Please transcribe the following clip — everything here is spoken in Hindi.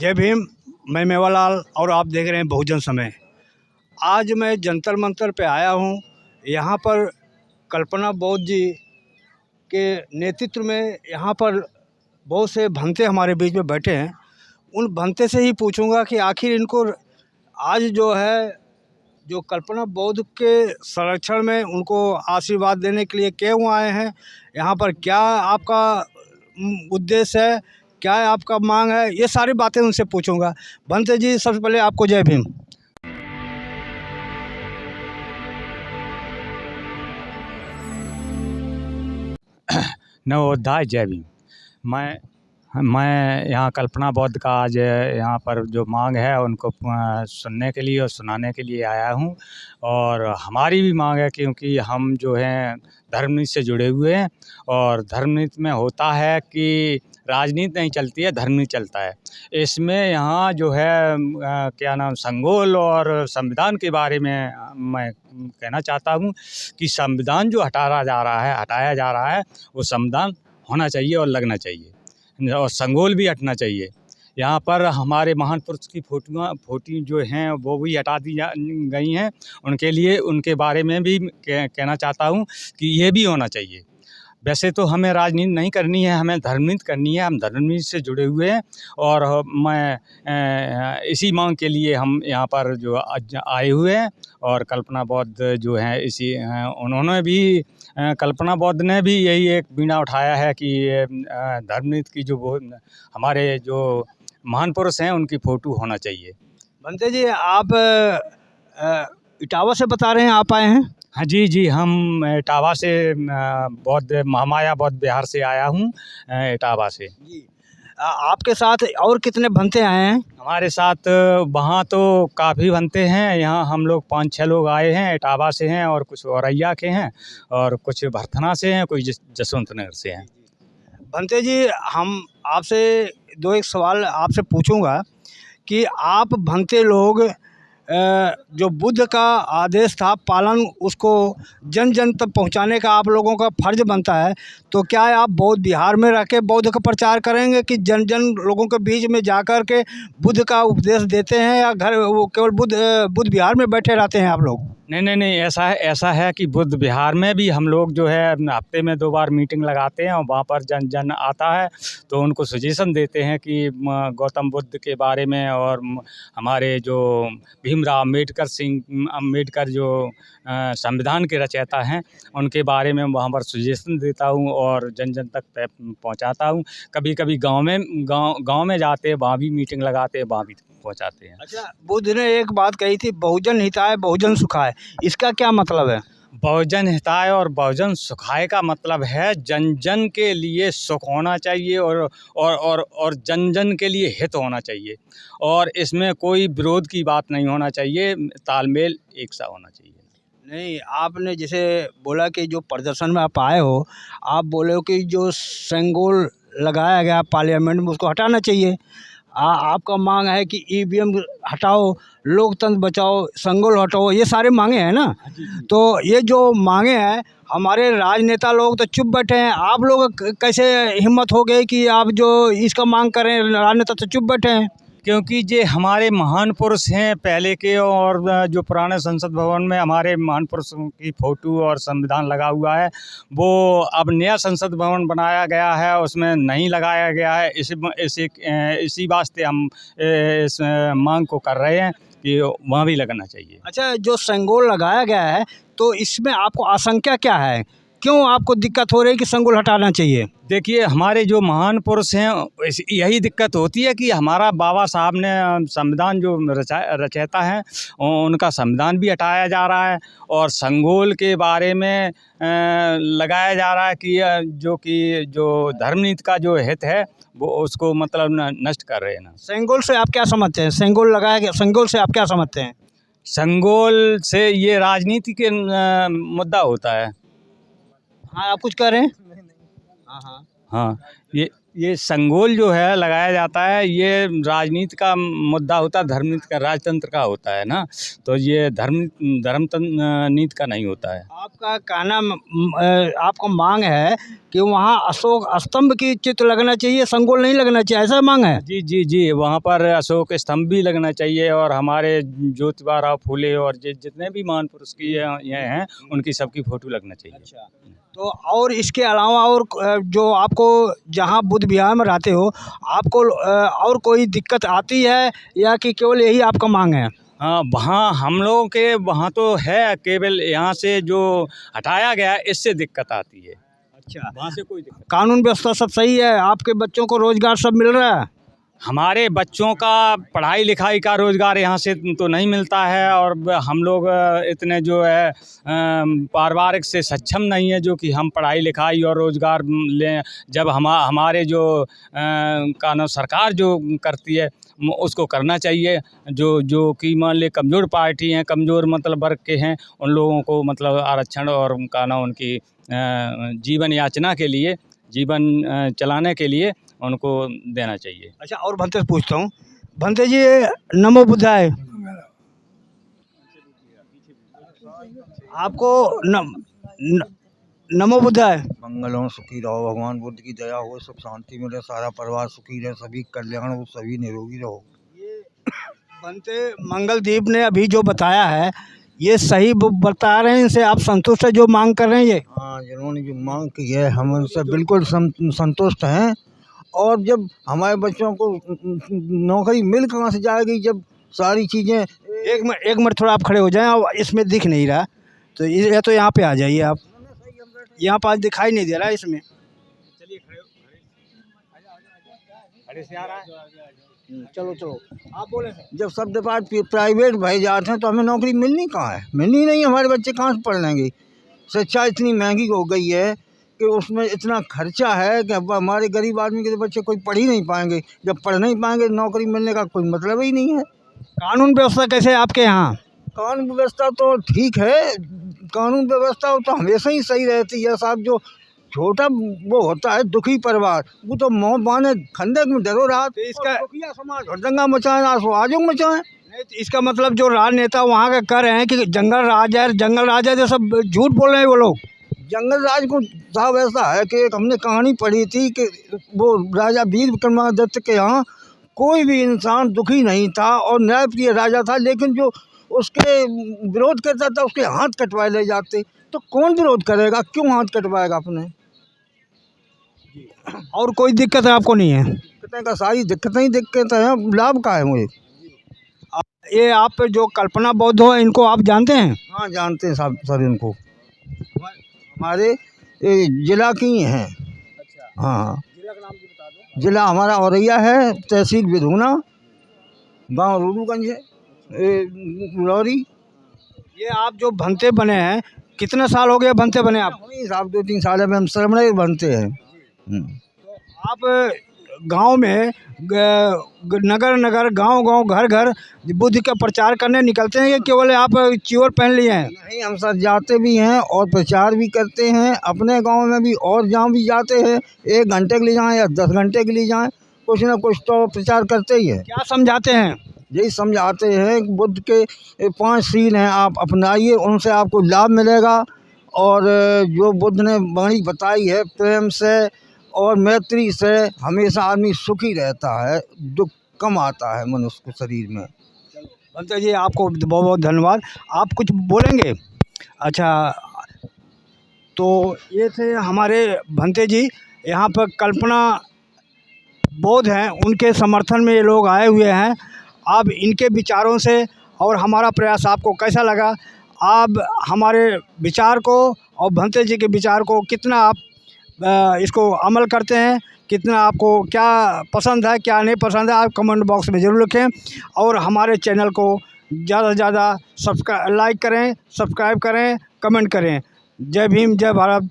जय भीम। मैं मेवालाल और आप देख रहे हैं बहुजन समय। आज मैं जंतर मंतर पे आया हूँ। यहाँ पर कल्पना बौद्ध जी के नेतृत्व में यहाँ पर बहुत से भंते हमारे बीच में बैठे हैं। उन भंते से ही पूछूंगा कि आखिर इनको आज जो है जो कल्पना बौद्ध के संरक्षण में उनको आशीर्वाद देने के लिए क्यों आए हैं, यहाँ पर क्या आपका उद्देश्य है, क्या आपका मांग है, ये सारी बातें उनसे पूछूंगा। भंते जी, सबसे पहले आपको जय भीम। नवोदय जय भीम। मैं यहाँ कल्पना बौद्ध का आज यहाँ पर जो मांग है उनको सुनने के लिए और सुनाने के लिए आया हूँ। और हमारी भी मांग है क्योंकि हम जो हैं धर्मनीति से जुड़े हुए हैं और धर्मनीति में होता है कि राजनीति नहीं चलती है, धर्मनीति चलता है। इसमें यहाँ जो है क्या नाम संगोल और संविधान के बारे में मैं कहना चाहता हूँ कि संविधान जो हटाया जा रहा है वो संविधान होना चाहिए और लगना चाहिए और संगोल भी हटना चाहिए। यहाँ पर हमारे महान पुरुष की फोटो जो हैं वो भी हटा दी गई हैं। उनके लिए उनके बारे में भी कहना चाहता हूँ कि ये भी होना चाहिए। वैसे तो हमें राजनीति नहीं करनी है, हमें धर्मनीति करनी है। हम धर्मनीति से जुड़े हुए हैं और मैं इसी मांग के लिए हम यहाँ पर जो आज आए हुए हैं। और कल्पना बौद्ध जो हैं इसी उन्होंने भी कल्पना बौद्ध ने भी यही एक बीड़ा उठाया है कि धर्मनीति की जो हमारे जो महान पुरुष हैं उनकी फ़ोटो होना चाहिए। भंते जी, आप इटावा से बता रहे हैं, आप आए हैं? हाँ जी, हम इटावा से बौद्ध महामाया बौद्ध विहार से आया हूँ, इटावा से जी। आपके साथ और कितने भंते आए हैं? हमारे साथ वहाँ तो काफ़ी भंते हैं। यहाँ हम लोग 5-6 लोग आए हैं, इटावा से हैं और कुछ औरैया के हैं और कुछ भरथना से हैं, कोई जसवंत नगर से हैं। भंते जी, हम आपसे एक सवाल आपसे पूछूंगा कि आप भंते लोग जो बुद्ध का आदेश था पालन उसको जन जन तक पहुंचाने का आप लोगों का फर्ज बनता है, तो क्या आप बौद्ध बिहार में रह के बौद्ध का प्रचार करेंगे कि जन जन लोगों के बीच में जाकर के बुद्ध का उपदेश देते हैं, या घर वो केवल बुद्ध बिहार में बैठे रहते हैं आप लोग? नहीं, ऐसा है कि बुद्ध विहार में भी हम लोग जो है हफ्ते में 2 बार मीटिंग लगाते हैं और वहाँ पर जन जन आता है तो उनको सजेशन देते हैं कि गौतम बुद्ध के बारे में और हमारे जो भीमराव अम्बेडकर जो संविधान के रचयिता हैं उनके बारे में वहाँ पर सजेशन देता हूँ और जन जन तक पहुँचाता हूँ। कभी कभी गाँव में जाते हैं, वहाँ भी मीटिंग लगाते हैं, वहाँ भी पहुँचाते हैं। अच्छा, बुद्ध ने एक बात कही थी, बहुजन हिताय बहुजन सुखाय, इसका क्या मतलब है? बहुजन हिताय और बहुजन सुखाय का मतलब है जन जन के लिए सुख होना चाहिए और जन जन के लिए हित होना चाहिए और इसमें कोई विरोध की बात नहीं होना चाहिए, तालमेल एक सा होना चाहिए। नहीं, आपने जैसे बोला कि जो प्रदर्शन में आप आए हो, आप बोले हो कि जो सेंगोल लगाया गया पार्लियामेंट में उसको हटाना चाहिए। आपका मांग है कि ईवीएम हटाओ, लोकतंत्र बचाओ, संगोल हटाओ, ये सारे मांगे हैं ना? तो ये जो मांगे हैं, हमारे राजनेता लोग तो चुप बैठे हैं। आप लोग कैसे हिम्मत हो गई कि आप जो इसका मांग करें, राजनेता तो चुप बैठे हैं? क्योंकि ये हमारे महान पुरुष हैं पहले के और जो पुराने संसद भवन में हमारे महान पुरुषों की फ़ोटो और संविधान लगा हुआ है, वो अब नया संसद भवन बनाया गया है उसमें नहीं लगाया गया है। इसी वास्ते हम इस मांग को कर रहे हैं कि वहाँ भी लगना चाहिए। अच्छा, जो संगोल लगाया गया है तो इसमें आपको आशंका क्या है, क्यों आपको दिक्कत हो रही है कि संगोल हटाना चाहिए? देखिए, हमारे जो महान पुरुष हैं यही दिक्कत होती है कि हमारा बाबा साहब ने संविधान जो रचयिता हैं उनका संविधान भी हटाया जा रहा है और संगोल के बारे में लगाया जा रहा है कि जो धर्मनीति का जो हित है वो उसको मतलब नष्ट कर रहे हैं ना। संगोल से आप क्या समझते हैं? संगोल लगाया गया, संगोल से आप क्या समझते हैं? संगोल से ये राजनीति के मुद्दा होता है। हाँ, आप कुछ कह रहे हैं? हाँ, ये संगोल जो है लगाया जाता है, ये राजनीति का मुद्दा होता है, धर्मनीति का, राजतंत्र का होता है ना, तो ये नीति का नहीं होता है। आपका कहना आपको मांग है कि वहाँ अशोक स्तंभ की चित्र लगना चाहिए, संगोल नहीं लगना चाहिए, ऐसा मांग है। जी जी जी, वहाँ पर अशोक स्तंभ भी लगना चाहिए और हमारे ज्योतिबा राव फूले और जितने भी महान पुरुष की ये हैं उनकी सबकी फ़ोटो लगना चाहिए। अच्छा, तो और इसके अलावा और जो आपको जहाँ बुद्ध विहार में रहते हो, आपको और कोई दिक्कत आती है या कि केवल यही आपका मांग है? हाँ, वहाँ हम लोगों के वहाँ तो है, केवल यहाँ से जो हटाया गया है इससे दिक्कत आती है। अच्छा, वहाँ से कोई दिक्कत कानून व्यवस्था सब सही है, आपके बच्चों को रोजगार सब मिल रहा है? हमारे बच्चों का पढ़ाई लिखाई का रोज़गार यहाँ से तो नहीं मिलता है और हम लोग इतने जो है पारिवारिक से सक्षम नहीं है जो कि हम पढ़ाई लिखाई और रोज़गार लें। जब हमारे जो कानून सरकार जो करती है उसको करना चाहिए। जो कि मान ले कमज़ोर पार्टी हैं, कमज़ोर मतलब वर्ग के हैं, उन लोगों को मतलब आरक्षण और कानून उनकी जीवन याचना के लिए, जीवन चलाने के लिए उनको देना चाहिए। अच्छा, और भंते से पूछता हूँ, भंते जी नमो बुद्धाय, आपको नमो बुद्धाय। मंगल हो, सुखी रहो, भगवान बुद्ध की दया हो, सुख शांति मिले, सारा परिवार सुखी रहे, सभी कल्याण हो, सभी निरोगी रहो। ये भंते मंगलदीप ने अभी जो बताया है ये सही बता रहे हैं, इनसे आप संतुष्ट है जो मांग कर रहे हैं ये? हाँ, जिन्होंने जो मांग की है हम उनसे बिल्कुल संतुष्ट हैं। और जब हमारे बच्चों को नौकरी मिल कहाँ से जाएगी जब सारी चीज़ें। एक मिनट थोड़ा आप खड़े हो जाएं, अब इसमें दिख नहीं रहा तो ये तो यहाँ पे आ जाइए आप, यहाँ पास दिखाई नहीं दे रहा है इसमें। चलिए खड़े से आ रहा है। चलो चलो आप बोले सर। जब सब डिपार्ट प्राइवेट भाई जाते हैं तो हमें नौकरी मिलनी कहाँ है, मिलनी नहीं। हमारे बच्चे कहाँ से पढ़ लेंगे। शिक्षा इतनी महंगी हो गई है कि उसमें इतना खर्चा है कि अब हमारे गरीब आदमी के तो बच्चे कोई पढ़ ही नहीं पाएंगे। जब पढ़ नहीं पाएंगे नौकरी मिलने का कोई मतलब ही नहीं है। कानून व्यवस्था कैसे है आपके यहाँ? कानून व्यवस्था तो ठीक है, कानून व्यवस्था तो हमेशा ही सही रहती है साहब। जो छोटा वो होता है दुखी परिवार, वो तो मोह बाने खंडक में डरो रहा। तो इसका दुखिया समाज हड़दंगा मचाए, आजो मचाए। नहीं, तो इसका मतलब जो राजनेता वहाँ का कह रहे हैं कि जंगल राज है, जो सब झूठ बोल रहे हैं वो लोग। जंगल राज को साहब ऐसा है कि एक हमने कहानी पढ़ी थी कि वो राजा वीर विक्रमादित्य के यहाँ कोई भी इंसान दुखी नहीं था और न्यायप्रिय राजा था, लेकिन जो उसके विरोध करता था उसके हाथ कटवाए ले जाते। तो कौन विरोध करेगा, क्यों हाथ कटवाएगा अपने। और कोई दिक्कत आपको नहीं है? दिक्कतें का सारी दिक्कतें ही दिक्कतें हैं, लाभ का है मुझे। ये आप जो कल्पना बौद्ध हो इनको आप जानते हैं? हाँ जानते हैं साहब सर, इनको हमारे जिला की हैं। अच्छा, हाँ, जिला का नाम भी बता दो। जिला हमारा औरैया है, तहसील विधूना, गांव रूरूगंज है, लौरी। ये आप जो भंते बने हैं कितने साल हो गए भंते बने आप? वही साहब 2-3 साल में हम श्रमण बनते हैं। आप गांव में नगर नगर गांव घर घर बुद्ध का प्रचार करने निकलते हैं या केवल आप चिवर पहन लिए हैं? नहीं, हम सर जाते भी हैं और प्रचार भी करते हैं अपने गांव में भी, और जहाँ भी जाते हैं 1 घंटे के लिए जाएं या 10 घंटे के लिए जाएं, कुछ ना कुछ तो प्रचार करते ही हैं। क्या समझाते हैं? यही समझाते हैं कि बुद्ध के 5 सील हैं, आप अपनाइए, उनसे आपको लाभ मिलेगा। और जो बुद्ध ने वाणी बताई है, प्रेम से और मैत्री से हमेशा आदमी सुखी रहता है, दुख कम आता है मनुष्य को शरीर में। भंते जी आपको बहुत बहुत धन्यवाद। आप कुछ बोलेंगे? अच्छा, तो ये थे हमारे भंते जी, यहाँ पर कल्पना बौद्ध हैं, उनके समर्थन में ये लोग आए हुए हैं। अब इनके विचारों से और हमारा प्रयास आपको कैसा लगा, आप हमारे विचार को और भंते जी के विचार को कितना आप इसको अमल करते हैं, कितना आपको क्या पसंद है क्या नहीं पसंद है, आप कमेंट बॉक्स में ज़रूर लिखें। और हमारे चैनल को ज़्यादा से ज़्यादा लाइक करें, सब्सक्राइब करें, कमेंट करें। जय भीम, जय भारत।